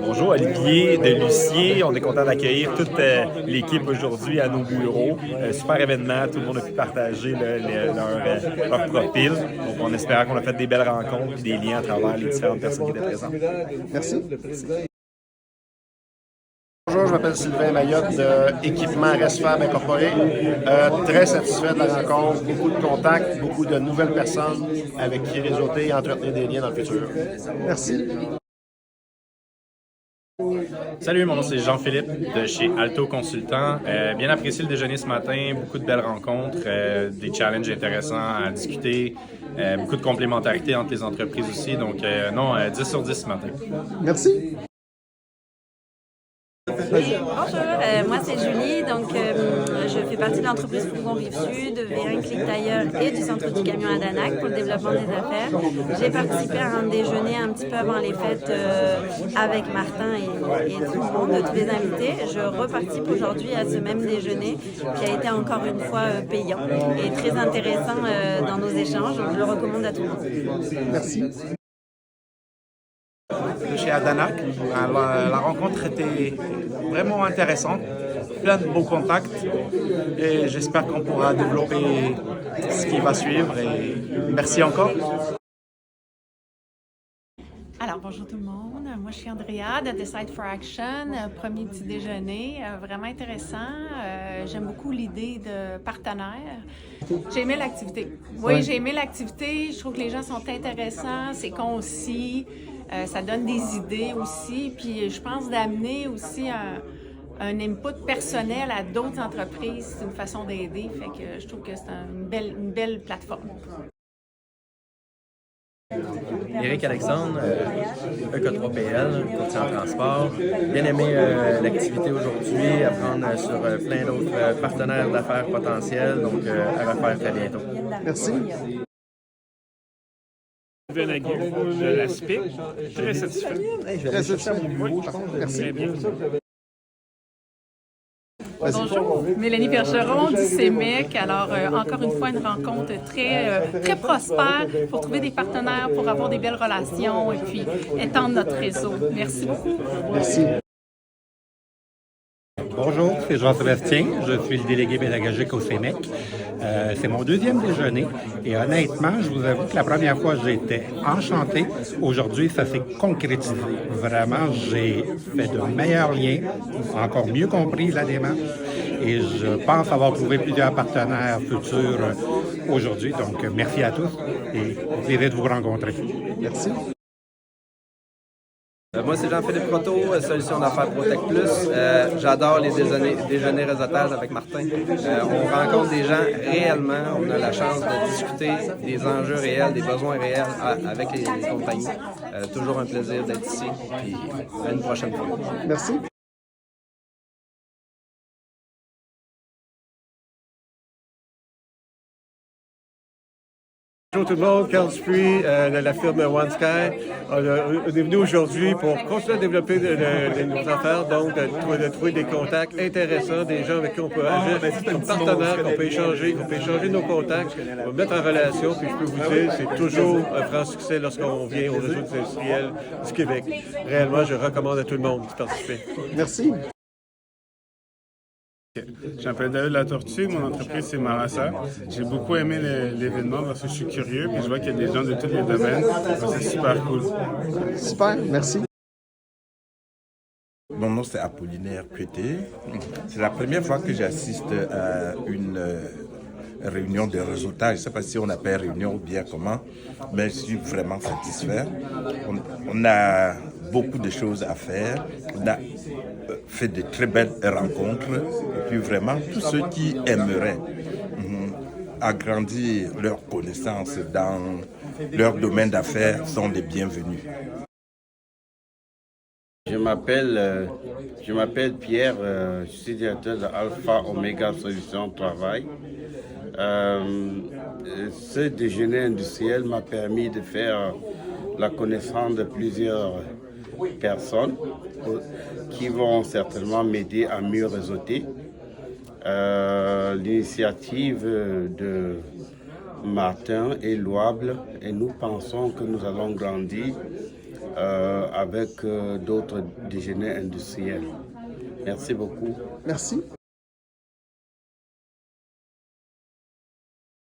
Bonjour Olivier de Lucier, on est content d'accueillir toute l'équipe aujourd'hui à nos bureaux. Super événement, tout le monde a pu partager leur profil. Donc on espère qu'on a fait des belles rencontres et des liens à travers les différentes personnes qui étaient présentes. Merci. Bonjour, je m'appelle Sylvain Mayotte de Équipement Resfab Incorporé. Très satisfait de la rencontre, beaucoup de contacts, beaucoup de nouvelles personnes avec qui réseauter et entretenir des liens dans le futur. Merci. Salut, mon nom c'est Jean-Philippe de chez Alto Consultant. Bien apprécié le déjeuner ce matin, beaucoup de belles rencontres, des challenges intéressants à discuter, beaucoup de complémentarité entre les entreprises aussi. Donc 10 sur 10 ce matin. Merci. Bonjour, moi c'est Julie, donc je fais partie de l'entreprise Fourgon Rive-Sud, Vérin Clic Tailleur et du centre du camion à Danac pour le développement des affaires. J'ai participé à un déjeuner un petit peu avant les fêtes avec Martin et tout le monde, tous les invités. Je reparticipe aujourd'hui à ce même déjeuner qui a été encore une fois payant et très intéressant dans nos échanges, donc je le recommande à tout le monde. Merci. De chez Adanac. La rencontre était vraiment intéressante, plein de beaux contacts et j'espère qu'on pourra développer ce qui va suivre et merci encore. Alors, bonjour tout le monde. Moi, je suis Andrea de Decide for Action, premier petit déjeuner, vraiment intéressant. J'aime beaucoup l'idée de partenaire. J'ai aimé l'activité. Oui, j'ai aimé l'activité. Je trouve que les gens sont intéressants, c'est concis, ça donne des idées aussi. Puis, je pense d'amener aussi un input personnel à d'autres entreprises. C'est une façon d'aider. Fait que je trouve que c'est une belle plateforme. Éric Alexandre, EK3PL, courtier en transport. Bien aimé l'activité aujourd'hui, apprendre sur plein d'autres partenaires d'affaires potentiels, donc à refaire très bientôt. Merci. Venagou de l'ASPIC, très satisfait. Très satisfait. Oui, Merci. très bien. Bonjour, Mélanie Percheron du CEMEC. Alors, encore une fois, une rencontre très prospère pour trouver des partenaires, pour avoir des belles relations et puis étendre notre réseau. Merci beaucoup. Merci. Bonjour, c'est Jean-Sébastien, je suis le délégué pédagogique au CEMEC. C'est mon deuxième déjeuner et honnêtement, je vous avoue que la première fois, j'étais enchanté. Aujourd'hui, ça s'est concrétisé. Vraiment, j'ai fait de meilleurs liens, encore mieux compris la démarche et je pense avoir trouvé plusieurs partenaires futurs aujourd'hui. Donc, merci à tous et au plaisir de vous rencontrer. Merci. Moi, c'est Jean-Philippe Proto, Solution d'affaires Protec Plus. J'adore les déjeuners réseautage avec Martin. On rencontre des gens réellement, on a la chance de discuter des enjeux réels, des besoins réels avec les compagnies. Toujours un plaisir d'être ici, puis à une prochaine fois. Merci. Bonjour tout le monde, Carl Spree de la firme One Sky. On est venu aujourd'hui pour continuer à développer nos affaires, donc de trouver des contacts intéressants, des gens avec qui on peut agir comme partenaires, qu'on peut échanger nos contacts, on va mettre en relation, puis je peux vous dire, c'est toujours un franc succès lorsqu'on vient au réseau des industriels du Québec. Réellement, je recommande à tout le monde d'y participer. Merci. Je m'appelle David Latortue, mon entreprise c'est Marassa. J'ai beaucoup aimé l'événement parce que je suis curieux et je vois qu'il y a des gens de tous les domaines. C'est super cool. Super, merci. Mon nom c'est Apollinaire Pété. C'est la première fois que j'assiste à une réunion de réseautage. Je ne sais pas si on appelle réunion ou bien comment, mais je suis vraiment satisfait. On a beaucoup de choses à faire. On a fait de très belles rencontres. Et puis vraiment, tous ceux qui aimeraient agrandir leurs connaissances dans leur domaine d'affaires sont les bienvenus. Je m'appelle Pierre, je suis directeur de Alpha Omega Solutions Travail. Ce déjeuner industriel m'a permis de faire la connaissance de plusieurs personnes qui vont certainement m'aider à mieux réseauter. L'initiative de Martin est louable et nous pensons que nous allons grandir avec d'autres déjeuners industriels. Merci beaucoup. Merci.